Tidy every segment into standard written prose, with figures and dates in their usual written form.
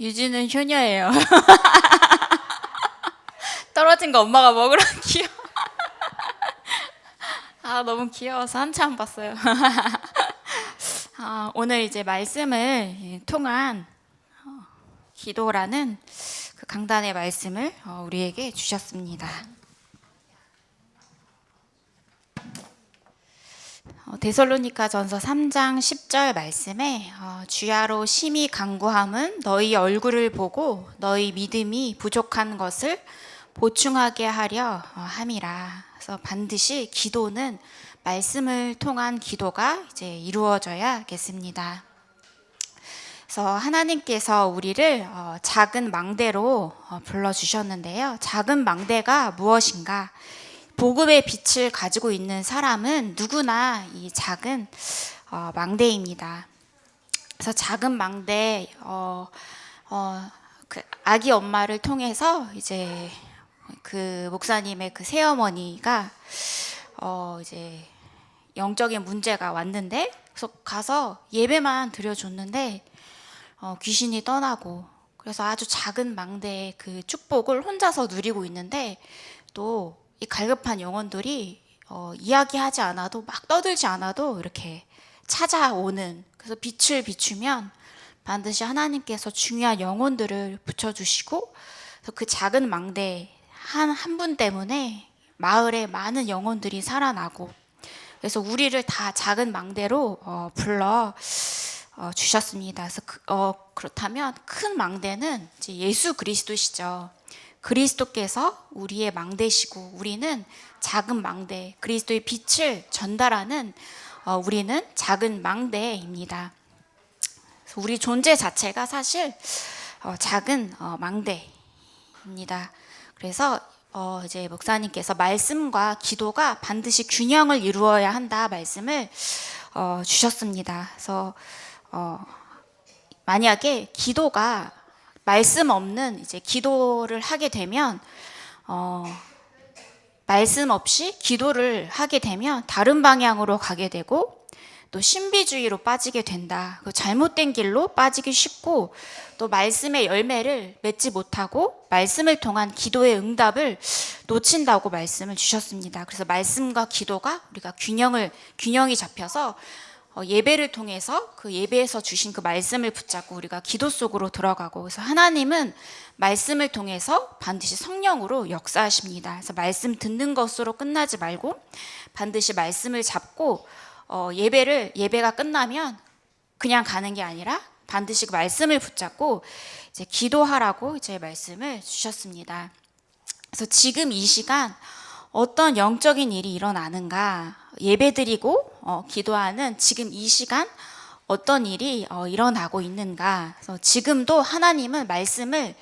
유지는 효녀예요. 떨어진 거 엄마가 먹으러 귀여워. 아, 너무 귀여워서 한참 봤어요. 오늘 이제 말씀을 통한 기도라는 그 강단의 말씀을 우리에게 주셨습니다. 데살로니가전서 3장 10절 말씀에 주야로 심히 간구함은 너희 얼굴을 보고 너희 믿음이 부족한 것을 보충하게 하려 함이라. 그래서 반드시 기도는 말씀을 통한 기도가 이제 이루어져야겠습니다. 그래서 하나님께서 우리를 작은 망대로 불러주셨는데요. 작은 망대가 무엇인가? 복음의 빛을 가지고 있는 사람은 누구나 이 작은 망대입니다. 그래서 작은 망대, 그 아기 엄마를 통해서 이제 그 목사님의 그 새어머니가 이제 영적인 문제가 왔는데, 그래서 가서 예배만 드려줬는데 귀신이 떠나고, 그래서 아주 작은 망대의 그 축복을 혼자서 누리고 있는데, 또 이 갈급한 영혼들이 이야기하지 않아도, 막 떠들지 않아도 이렇게 찾아오는, 그래서 빛을 비추면 반드시 하나님께서 중요한 영혼들을 붙여주시고, 그래서 그 작은 망대 한 분 때문에 마을에 많은 영혼들이 살아나고, 그래서 우리를 다 작은 망대로 불러 주셨습니다. 그래서 그렇다면 큰 망대는 이제 예수 그리스도시죠. 그리스도께서 우리의 망대시고, 우리는 작은 망대, 그리스도의 빛을 전달하는 우리는 작은 망대입니다. 그래서 우리 존재 자체가 사실 작은 망대입니다. 그래서 이제 목사님께서 말씀과 기도가 반드시 균형을 이루어야 한다 말씀을 주셨습니다. 그래서 만약에 기도가 말씀 없는 이제 기도를 하게 되면 말씀 없이 기도를 하게 되면 다른 방향으로 가게 되고, 또 신비주의로 빠지게 된다. 잘못된 길로 빠지기 쉽고, 또 말씀의 열매를 맺지 못하고 말씀을 통한 기도의 응답을 놓친다고 말씀을 주셨습니다. 그래서 말씀과 기도가 우리가 균형이 잡혀서 예배를 통해서 그 예배에서 주신 그 말씀을 붙잡고 우리가 기도 속으로 들어가고, 그래서 하나님은 말씀을 통해서 반드시 성령으로 역사하십니다. 그래서 말씀 듣는 것으로 끝나지 말고 반드시 말씀을 잡고 예배가 끝나면 그냥 가는 게 아니라 반드시 그 말씀을 붙잡고 이제 기도하라고 이제 말씀을 주셨습니다. 그래서 지금 이 시간 어떤 영적인 일이 일어나는가, 예배드리고 기도하는 지금 이 시간 어떤 일이 일어나고 있는가. 그래서 지금도 하나님은 말씀을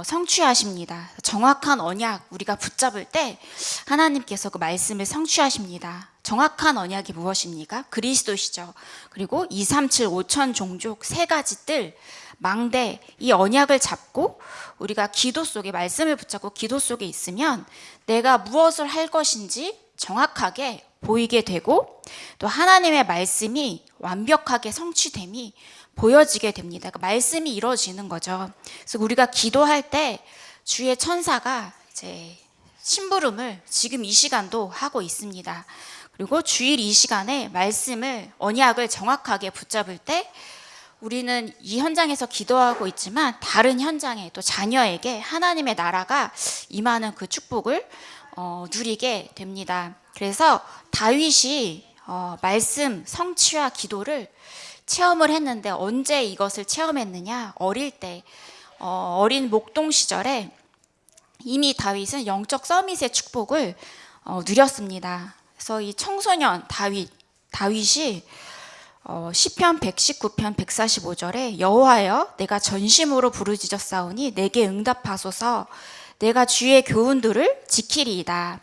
성취하십니다. 정확한 언약 우리가 붙잡을 때 하나님께서 그 말씀을 성취하십니다. 정확한 언약이 무엇입니까? 그리스도시죠. 그리고 2, 3, 7, 5천 종족 세 가지 뜰 망대, 이 언약을 잡고 우리가 기도 속에 말씀을 붙잡고 기도 속에 있으면 내가 무엇을 할 것인지 정확하게 보이게 되고, 또 하나님의 말씀이 완벽하게 성취됨이 보여지게 됩니다. 그러니까 말씀이 이루어지는 거죠. 그래서 우리가 기도할 때 주의 천사가 이제 심부름을 지금 이 시간도 하고 있습니다. 그리고 주일 이 시간에 말씀을, 언약을 정확하게 붙잡을 때 우리는 이 현장에서 기도하고 있지만 다른 현장에, 또 자녀에게 하나님의 나라가 임하는 그 축복을 누리게 됩니다. 그래서 다윗이 말씀 성취와 기도를 체험을 했는데, 언제 이것을 체험했느냐? 어릴 때, 어린 목동 시절에 이미 다윗은 영적 서밋의 축복을 누렸습니다. 그래서 이 청소년 다윗이 시편 119편 145절에 여호와여 내가 전심으로 부르짖었사오니 내게 응답하소서. 내가 주의 교훈들을 지키리이다.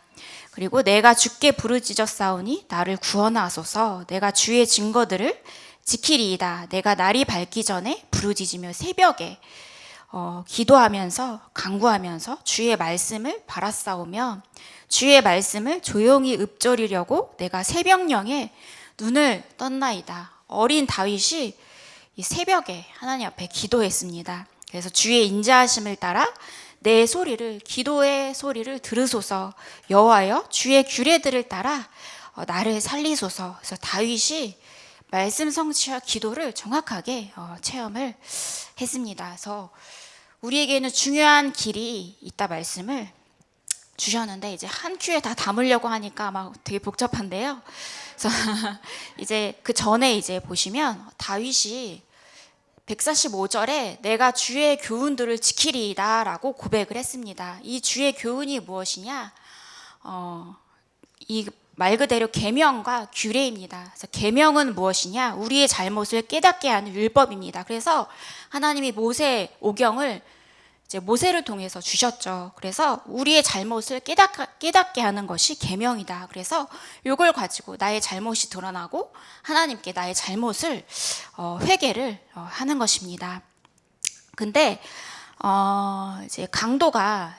그리고 내가 주께 부르짖었사오니 나를 구원하소서. 내가 주의 증거들을 지키리이다. 내가 날이 밝기 전에 부르짖으며 새벽에 기도하면서 간구하면서 주의 말씀을 바라싸우며 주의 말씀을 조용히 읊조리려고 내가 새벽령에 눈을 떴나이다. 어린 다윗이 이 새벽에 하나님 앞에 기도했습니다. 그래서 주의 인자하심을 따라 내 소리를, 기도의 소리를 들으소서. 여호와여 주의 규례들을 따라 나를 살리소서. 그래서 다윗이 말씀 성취와 기도를 정확하게 체험을 했습니다. 그래서 우리에게는 중요한 길이 있다 말씀을 주셨는데, 이제 한 큐에 다 담으려고 하니까 막 되게 복잡한데요. 그래서 이제 그 전에 이제 보시면 다윗이 145절에 내가 주의 교훈들을 지키리이다라고 고백을 했습니다. 이 주의 교훈이 무엇이냐? 이 말 그대로 계명과 규례입니다. 그래서 계명은 무엇이냐? 우리의 잘못을 깨닫게 하는 율법입니다. 그래서 하나님이 모세 오경을 이제 모세를 통해서 주셨죠. 그래서 우리의 잘못을 깨닫게 하는 것이 계명이다. 그래서 이걸 가지고 나의 잘못이 드러나고 하나님께 나의 잘못을 회개를 하는 것입니다. 근데 이제 강도가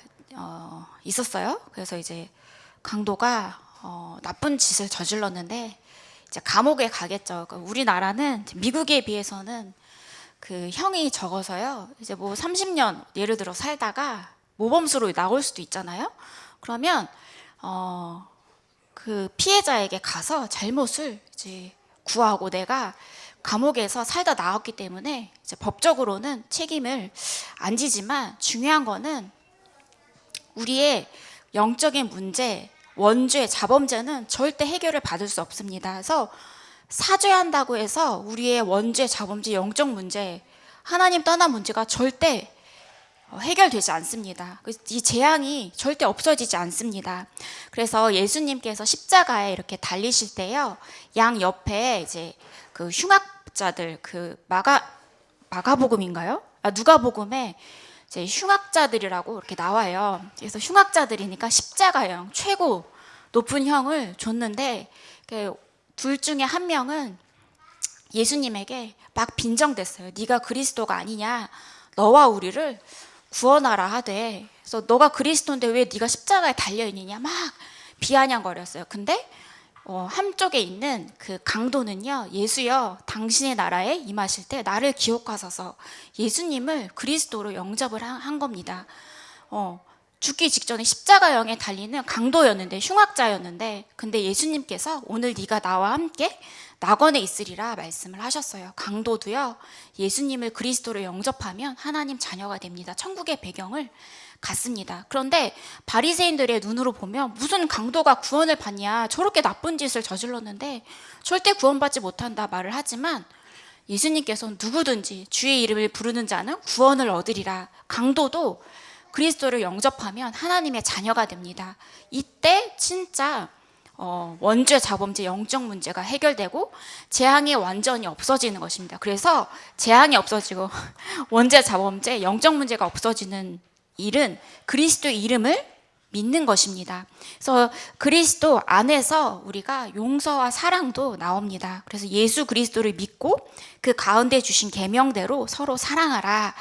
있었어요. 그래서 이제 강도가 나쁜 짓을 저질렀는데 이제 감옥에 가겠죠. 그러니까 우리나라는 미국에 비해서는 그 형이 적어서요. 이제 뭐 30년 예를 들어 살다가 모범수로 나올 수도 있잖아요. 그러면 그 피해자에게 가서 잘못을 이제 구하고, 내가 감옥에서 살다 나왔기 때문에 이제 법적으로는 책임을 안 지지만, 중요한 거는 우리의 영적인 문제, 원죄, 자범죄는 절대 해결을 받을 수 없습니다. 그래서 사죄한다고 해서 우리의 원죄, 자범죄, 영적 문제, 하나님 떠난 문제가 절대 해결되지 않습니다. 이 재앙이 절대 없어지지 않습니다. 그래서 예수님께서 십자가에 이렇게 달리실 때요, 양 옆에 이제 그 흉악자들, 그 마가복음인가요? 누가복음에 이제 흉악자들이라고 이렇게 나와요. 그래서 흉악자들이니까 십자가형, 최고 높은 형을 줬는데, 둘 중에 한 명은 예수님에게 막 빈정댔어요. 네가 그리스도가 아니냐, 너와 우리를 구원하라 하되, 그래서 너가 그리스도인데 왜 네가 십자가에 달려있느냐 막 비아냥거렸어요. 근데 한쪽에 있는 그 강도는요, 예수여 당신의 나라에 임하실 때 나를 기억하소서, 예수님을 그리스도로 영접을 한 겁니다. 죽기 직전에 십자가형에 달리는 강도였는데, 흉악자였는데, 근데 예수님께서 오늘 네가 나와 함께 낙원에 있으리라 말씀을 하셨어요. 강도도요, 예수님을 그리스도로 영접하면 하나님 자녀가 됩니다. 천국의 배경을 갖습니다. 그런데 바리새인들의 눈으로 보면 무슨 강도가 구원을 받냐, 저렇게 나쁜 짓을 저질렀는데 절대 구원받지 못한다 말을 하지만, 예수님께서는 누구든지 주의 이름을 부르는 자는 구원을 얻으리라. 강도도 그리스도를 영접하면 하나님의 자녀가 됩니다. 이때 진짜 원죄, 자범죄, 영적 문제가 해결되고 재앙이 완전히 없어지는 것입니다. 그래서 재앙이 없어지고 원죄, 자범죄, 영적 문제가 없어지는 일은 그리스도의 이름을 믿는 것입니다. 그래서 그리스도 안에서 우리가 용서와 사랑도 나옵니다. 그래서 예수 그리스도를 믿고 그 가운데 주신 계명대로 서로 사랑하라.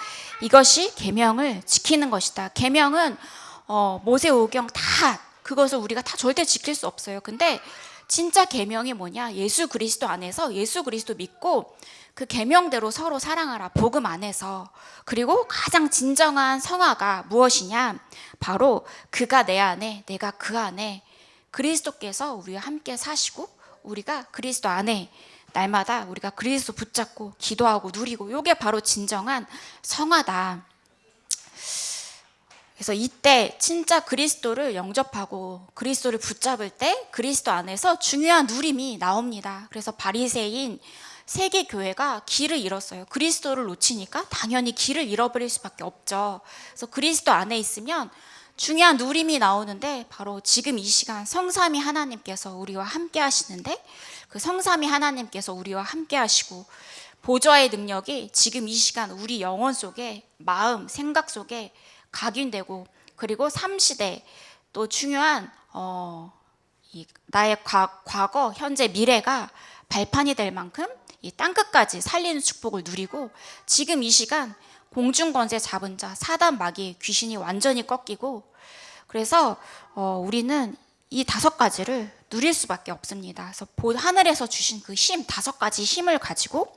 이것이 계명을 지키는 것이다. 계명은 모세오경 다, 그것을 우리가 다 절대 지킬 수 없어요. 근데 진짜 계명이 뭐냐? 예수 그리스도 안에서 예수 그리스도 믿고 그 계명대로 서로 사랑하라. 복음 안에서. 그리고 가장 진정한 성화가 무엇이냐? 바로 그가 내 안에, 내가 그 안에, 그리스도께서 우리와 함께 사시고 우리가 그리스도 안에 날마다 우리가 그리스도 붙잡고 기도하고 누리고, 이게 바로 진정한 성화다. 그래서 이때 진짜 그리스도를 영접하고 그리스도를 붙잡을 때 그리스도 안에서 중요한 누림이 나옵니다. 그래서 바리새인 세계 교회가 길을 잃었어요. 그리스도를 놓치니까 당연히 길을 잃어버릴 수밖에 없죠. 그래서 그리스도 안에 있으면 중요한 누림이 나오는데, 바로 지금 이 시간 성삼위 하나님께서 우리와 함께 하시는데, 그 성삼위 하나님께서 우리와 함께 하시고 보좌의 능력이 지금 이 시간 우리 영혼 속에, 마음, 생각 속에 각인되고, 그리고 삼시대 또 중요한 나의 과거, 현재, 미래가 발판이 될 만큼 이 땅끝까지 살리는 축복을 누리고, 지금 이 시간 공중권세 잡은 자 사단, 마귀, 귀신이 완전히 꺾이고, 그래서 우리는 이 5가지를 누릴 수밖에 없습니다. 그래서 하늘에서 주신 그 힘, 5가지 힘을 가지고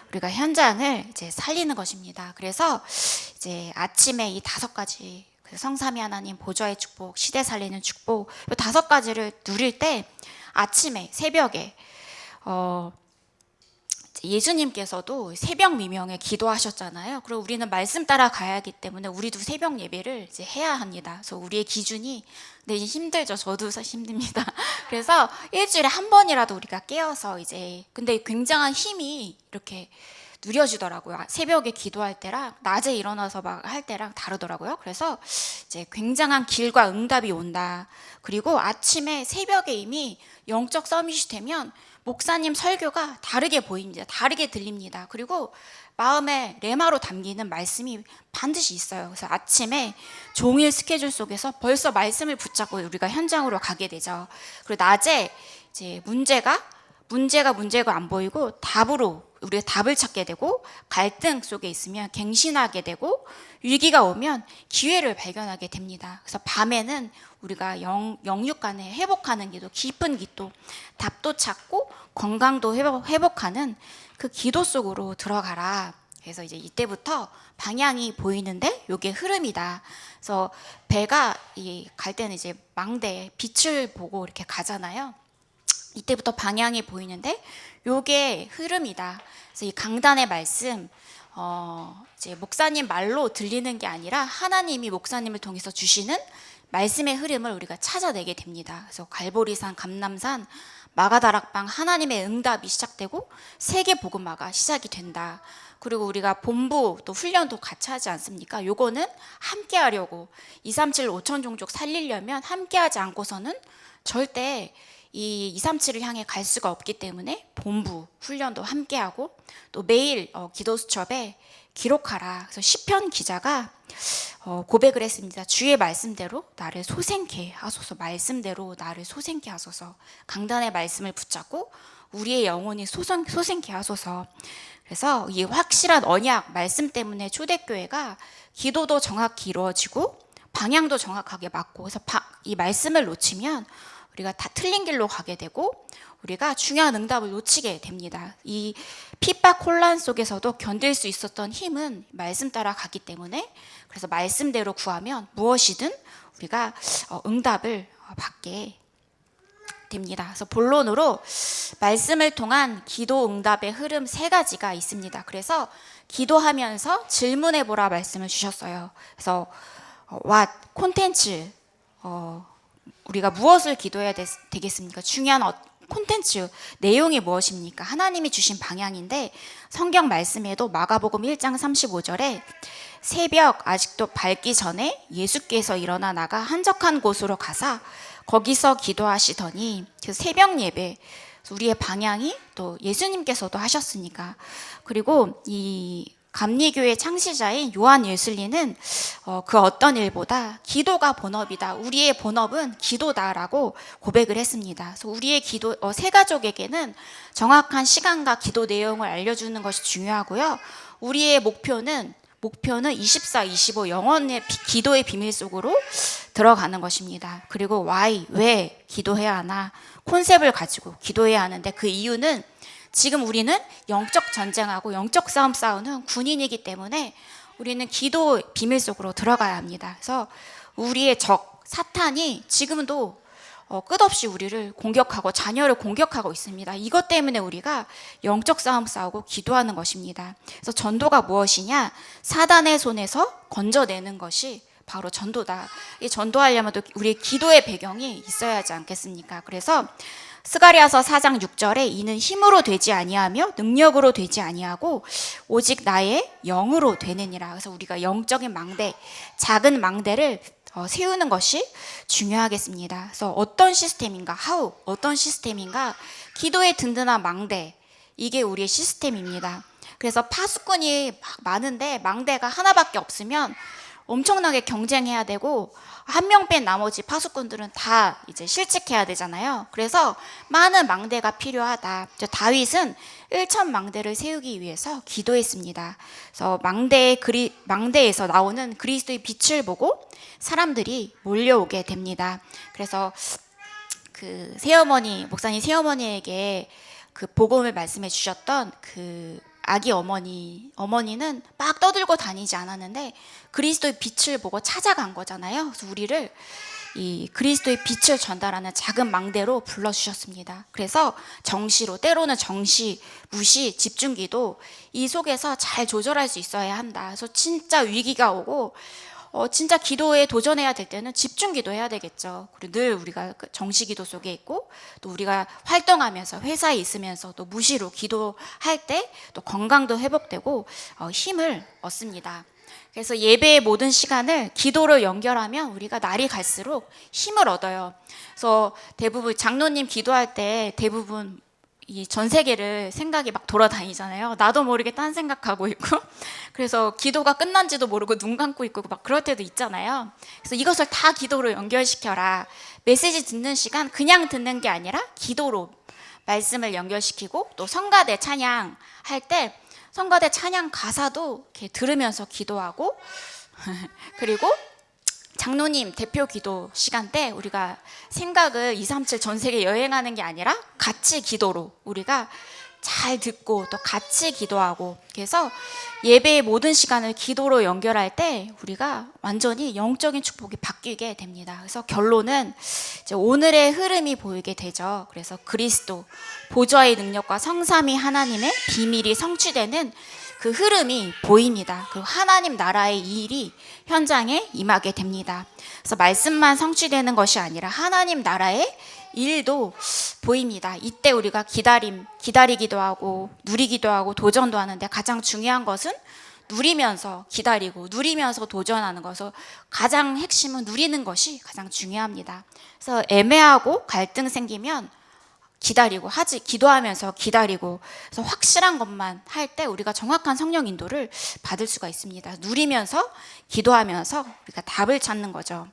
우리가 현장을 이제 살리는 것입니다. 그래서 이제 아침에 이 5가지 성삼위 하나님 보좌의 축복, 시대 살리는 축복, 이 5가지를 누릴 때 아침에 새벽에 예수님께서도 새벽 미명에 기도하셨잖아요. 그리고 우리는 말씀 따라 가야 하기 때문에 우리도 새벽 예배를 이제 해야 합니다. 그래서 우리의 기준이 이제 힘들죠. 저도 사실 힘듭니다. 그래서 일주일에 한 번이라도 우리가 깨어서 이제 근데 굉장한 힘이 이렇게 누려지더라고요. 새벽에 기도할 때랑 낮에 일어나서 막 할 때랑 다르더라고요. 그래서 이제 굉장한 길과 응답이 온다. 그리고 아침에 새벽에 이미 영적 서밋이 되면 목사님 설교가 다르게 보입니다. 다르게 들립니다. 그리고 마음에 레마로 담기는 말씀이 반드시 있어요. 그래서 아침에 종일 스케줄 속에서 벌써 말씀을 붙잡고 우리가 현장으로 가게 되죠. 그리고 낮에 이제 문제가 안 보이고 우리가 답을 찾게 되고, 갈등 속에 있으면 갱신하게 되고, 위기가 오면 기회를 발견하게 됩니다. 그래서 밤에는 우리가 영육 간에 회복하는 기도, 깊은 기도, 답도 찾고 건강도 회복하는 그 기도 속으로 들어가라. 그래서 이제 이때부터 방향이 보이는데 이게 흐름이다. 그래서 배가 갈 때는 이제 망대 빛을 보고 이렇게 가잖아요. 이때부터 방향이 보이는데 요게 흐름이다. 그래서 이 강단의 말씀 이제 목사님 말로 들리는 게 아니라 하나님이 목사님을 통해서 주시는 말씀의 흐름을 우리가 찾아내게 됩니다. 그래서 갈보리산, 감람산, 마가다락방 하나님의 응답이 시작되고 세계 복음화가 시작이 된다. 그리고 우리가 본부 또 훈련도 같이 하지 않습니까? 요거는 함께 하려고 237 5천 종족 살리려면 함께 하지 않고서는 절대 이 237을 향해 갈 수가 없기 때문에 본부 훈련도 함께 하고 또 매일 기도 수첩에 기록하라. 그래서 시편 기자가 고백을 했습니다. 주의 말씀대로 나를 소생케 하소서. 말씀대로 나를 소생케 하소서. 강단의 말씀을 붙잡고 우리의 영혼이 소생케 하소서. 그래서 이 확실한 언약 말씀 때문에 초대교회가 기도도 정확히 이루어지고 방향도 정확하게 맞고, 그래서 이 말씀을 놓치면 우리가 다 틀린 길로 가게 되고 우리가 중요한 응답을 놓치게 됩니다. 이 핍박 혼란 속에서도 견딜 수 있었던 힘은 말씀 따라 가기 때문에, 그래서 말씀대로 구하면 무엇이든 우리가 응답을 받게 됩니다. 그래서 본론으로 말씀을 통한 기도 응답의 흐름 3가지가 있습니다. 그래서 기도하면서 질문해 보라 말씀을 주셨어요. 그래서 what 콘텐츠 우리가 무엇을 기도해야 되겠습니까? 중요한 콘텐츠 내용이 무엇입니까? 하나님이 주신 방향인데 성경 말씀에도 마가복음 1장 35절에 새벽 아직도 밝기 전에 예수께서 일어나 나가 한적한 곳으로 가사 거기서 기도하시더니, 그 새벽 예배 우리의 방향이 또 예수님께서도 하셨으니까. 그리고 이 감리교회 창시자인 요한 웨슬리는 그 어떤 일보다 기도가 본업이다. 우리의 본업은 기도다라고 고백을 했습니다. 그래서 우리의 기도 새 가족에게는 정확한 시간과 기도 내용을 알려주는 것이 중요하고요. 우리의 목표는 24-25 영원의 기도의 비밀 속으로 들어가는 것입니다. 그리고 why, 왜 기도해야 하나, 콘셉트를 가지고 기도해야 하는데 그 이유는 지금 우리는 영적 전쟁하고 영적 싸움 싸우는 군인이기 때문에 우리는 기도 비밀 속으로 들어가야 합니다. 그래서 우리의 적 사탄이 지금도 끝없이 우리를 공격하고 자녀를 공격하고 있습니다. 이것 때문에 우리가 영적 싸움 싸우고 기도하는 것입니다. 그래서 전도가 무엇이냐? 사단의 손에서 건져내는 것이 바로 전도다. 이 전도하려면 또 우리의 기도의 배경이 있어야 하지 않겠습니까? 그래서 스가랴서 4장 6절에 이는 힘으로 되지 아니하며 능력으로 되지 아니하고 오직 나의 영으로 되느니라. 그래서 우리가 영적인 망대, 작은 망대를 세우는 것이 중요하겠습니다. 그래서 어떤 시스템인가, 어떤 시스템인가, 기도의 든든한 망대, 이게 우리의 시스템입니다. 그래서 파수꾼이 많은데 망대가 하나밖에 없으면 엄청나게 경쟁해야 되고 한 명 뺀 나머지 파수꾼들은 다 이제 실직해야 되잖아요. 그래서 많은 망대가 필요하다. 다윗은 1천 망대를 세우기 위해서 기도했습니다. 그래서 망대에서 나오는 그리스도의 빛을 보고 사람들이 몰려오게 됩니다. 그래서 그 새어머니, 목사님 새어머니에게 그 복음을 말씀해 주셨던 그 아기 어머니는 막 떠들고 다니지 않았는데 그리스도의 빛을 보고 찾아간 거잖아요. 그래서 우리를 이 그리스도의 빛을 전달하는 작은 망대로 불러주셨습니다. 그래서 정시로, 때로는 정시, 무시, 집중기도 이 속에서 잘 조절할 수 있어야 한다. 그래서 진짜 위기가 오고 진짜 기도에 도전해야 될 때는 집중 기도해야 되겠죠. 그리고 늘 우리가 정시 기도 속에 있고 또 우리가 활동하면서 회사에 있으면서 또 무시로 기도할 때 또 건강도 회복되고 힘을 얻습니다. 그래서 예배의 모든 시간을 기도로 연결하면 우리가 날이 갈수록 힘을 얻어요. 그래서 대부분 장로님 기도할 때 대부분 이 전 세계를 생각이 막 돌아다니잖아요. 나도 모르게 딴 생각하고 있고 그래서 기도가 끝난지도 모르고 눈 감고 있고 막 그럴 때도 있잖아요. 그래서 이것을 다 기도로 연결시켜라. 메시지 듣는 시간 그냥 듣는 게 아니라 기도로 말씀을 연결시키고 또 성가대 찬양 할 때 성가대 찬양 가사도 이렇게 들으면서 기도하고 그리고 장로님 대표 기도 시간 때 우리가 생각을 237 전 세계 여행하는 게 아니라 같이 기도로 우리가 잘 듣고 또 같이 기도하고 그래서 예배의 모든 시간을 기도로 연결할 때 우리가 완전히 영적인 축복이 바뀌게 됩니다. 그래서 결론은 이제 오늘의 흐름이 보이게 되죠. 그래서 그리스도 보좌의 능력과 성삼위 하나님의 비밀이 성취되는 그 흐름이 보입니다. 그리고 하나님 나라의 일이 현장에 임하게 됩니다. 그래서 말씀만 성취되는 것이 아니라 하나님 나라의 일도 보입니다. 이때 우리가 기다리기도 하고 누리기도 하고 도전도 하는데 가장 중요한 것은 누리면서 기다리고 누리면서 도전하는 것에서 가장 핵심은 누리는 것이 가장 중요합니다. 그래서 애매하고 갈등 생기면 기도하면서 기다리고 그래서 확실한 것만 할 때 우리가 정확한 성령 인도를 받을 수가 있습니다. 누리면서 기도하면서 우리가 답을 찾는 거죠.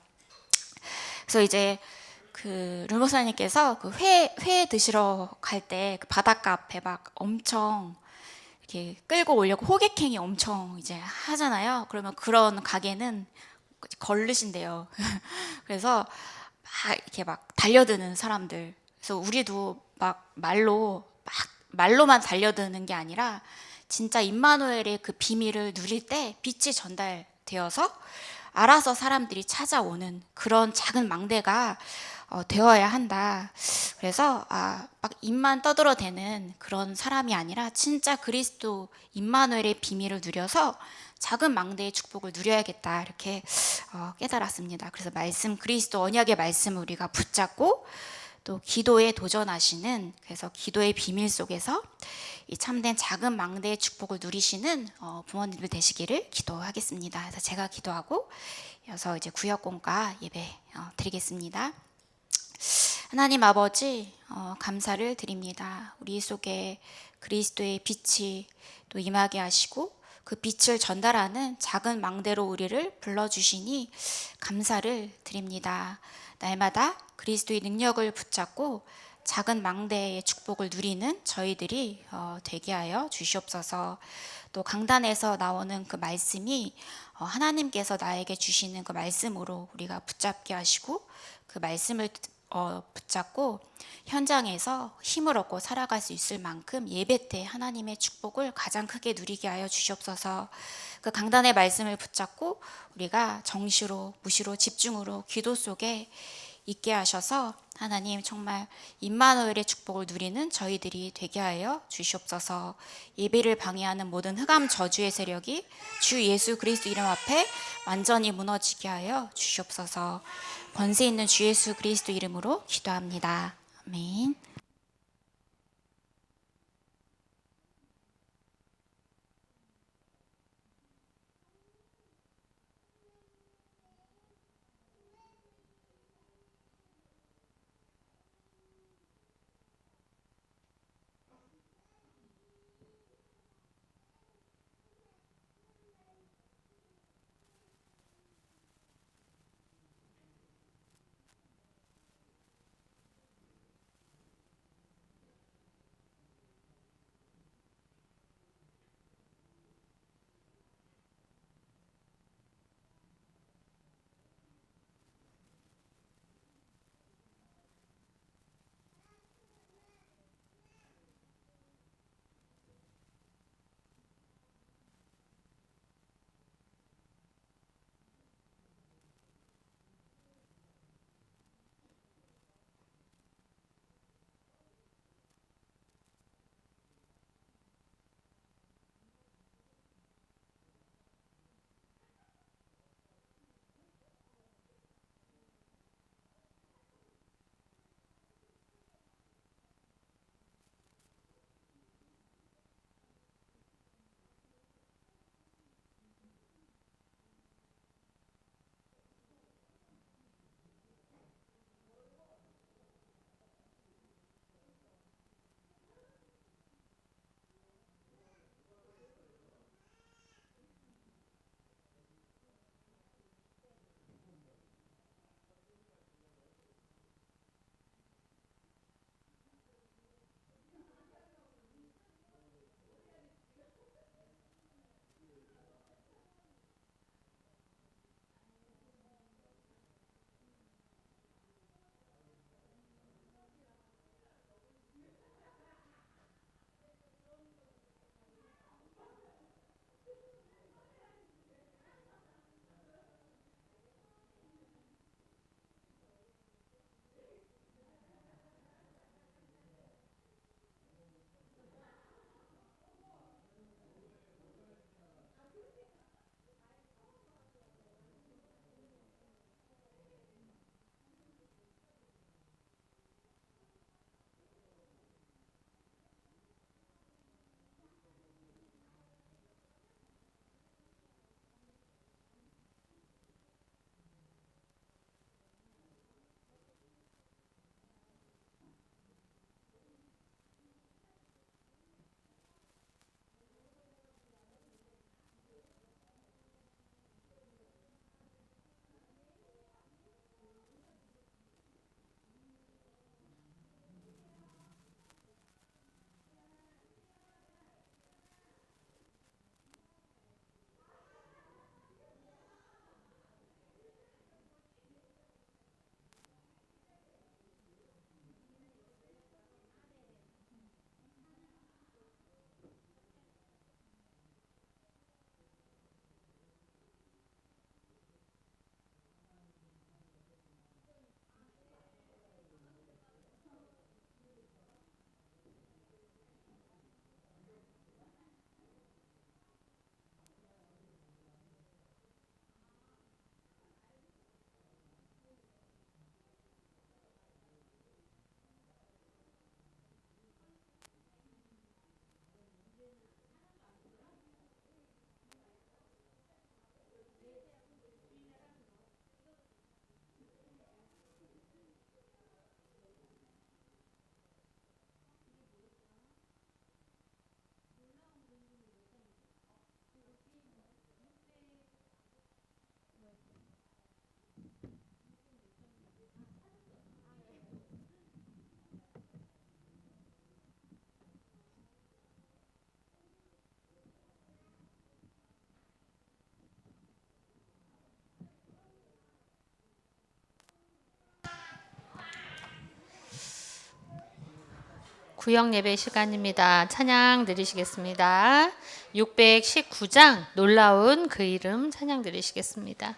그래서 이제 그 르모사님께서 그 회 드시러 갈 때 그 바닷가 앞에 막 엄청 이렇게 끌고 오려고 호객행위 엄청 이제 하잖아요. 그러면 그런 가게는 걸르신대요. 그래서 막 이렇게 막 달려드는 사람들. 그래서 우리도 막 말로만 달려드는 게 아니라 진짜 임마누엘의 그 비밀을 누릴 때 빛이 전달되어서 알아서 사람들이 찾아오는 그런 작은 망대가 되어야 한다. 그래서 막 입만 떠들어대는 그런 사람이 아니라 진짜 그리스도 임마누엘의 비밀을 누려서 작은 망대의 축복을 누려야겠다 이렇게 깨달았습니다. 그래서 그리스도 언약의 말씀을 우리가 붙잡고 또 기도에 도전하시는 그래서 기도의 비밀 속에서 이 참된 작은 망대의 축복을 누리시는 부모님들 되시기를 기도하겠습니다. 그래서 제가 기도하고 이어서 이제 구역공과 예배 드리겠습니다. 하나님 아버지 감사를 드립니다. 우리 속에 그리스도의 빛이 또 임하게 하시고 그 빛을 전달하는 작은 망대로 우리를 불러주시니 감사를 드립니다. 날마다 그리스도의 능력을 붙잡고 작은 망대의 축복을 누리는 저희들이 되게 하여 주시옵소서. 또 강단에서 나오는 그 말씀이 하나님께서 나에게 주시는 그 말씀으로 우리가 붙잡게 하시고 그 말씀을 붙잡고 현장에서 힘을 얻고 살아갈 수 있을 만큼 예배 때 하나님의 축복을 가장 크게 누리게 하여 주시옵소서. 그 강단의 말씀을 붙잡고 우리가 정시로 무시로 집중으로 기도 속에 있게 하셔서 하나님 정말 임마누엘의 축복을 누리는 저희들이 되게 하여 주시옵소서. 예배를 방해하는 모든 흑암 저주의 세력이 주 예수 그리스도 이름 앞에 완전히 무너지게 하여 주시옵소서. 권세 있는 주 예수 그리스도 이름으로 기도합니다. 아멘. 구역 예배 시간입니다. 찬양 드리시겠습니다. 619장 놀라운 그 이름 찬양 드리시겠습니다.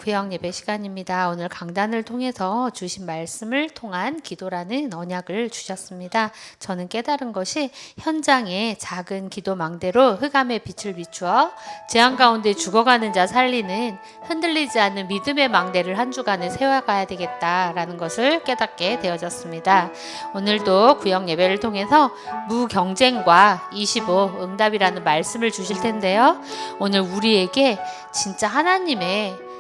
구역 예배 시간입니다. 오늘 강단을 통해서 주신 말씀을 통한 기도라는 언약을 주셨습니다. 저는 깨달은 것이 현장에 작은 기도 망대로 흑암의 빛을 비추어 재앙 가운데 죽어가는 자 살리는 흔들리지 않는 믿음의 망대를 한 주간을 세워가야 되겠다라는 것을 깨닫게 되어졌습니다. 오늘도 구역 예배를 통해서 무경쟁과 25 응답이라는 말씀을 주실 텐데요. 오늘 우리에게 진짜 하나님의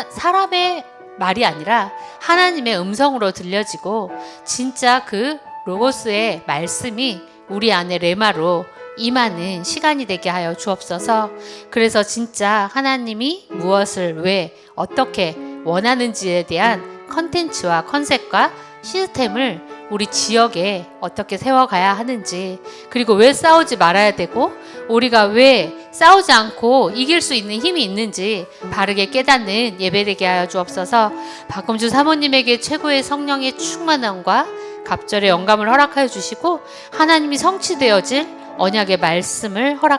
사람의 말이 아니라 하나님의 음성으로 들려지고 진짜 그 로고스의 말씀이 우리 안에 레마로 임하는 시간이 되게 하여 주옵소서. 그래서 진짜 하나님이 무엇을 왜 어떻게 원하는지에 대한 컨텐츠와 컨셉과 시스템을 우리 지역에 어떻게 세워가야 하는지, 그리고 왜 싸우지 말아야 되고 우리가 왜 싸우지 않고 이길 수 있는 힘이 있는지 바르게 깨닫는 예배되게 하여 주옵소서. 박금주 사모님에게 최고의 성령의 충만함과 갑절의 영감을 허락하여 주시고 하나님이 성취되어질 언약의 말씀을 허락하여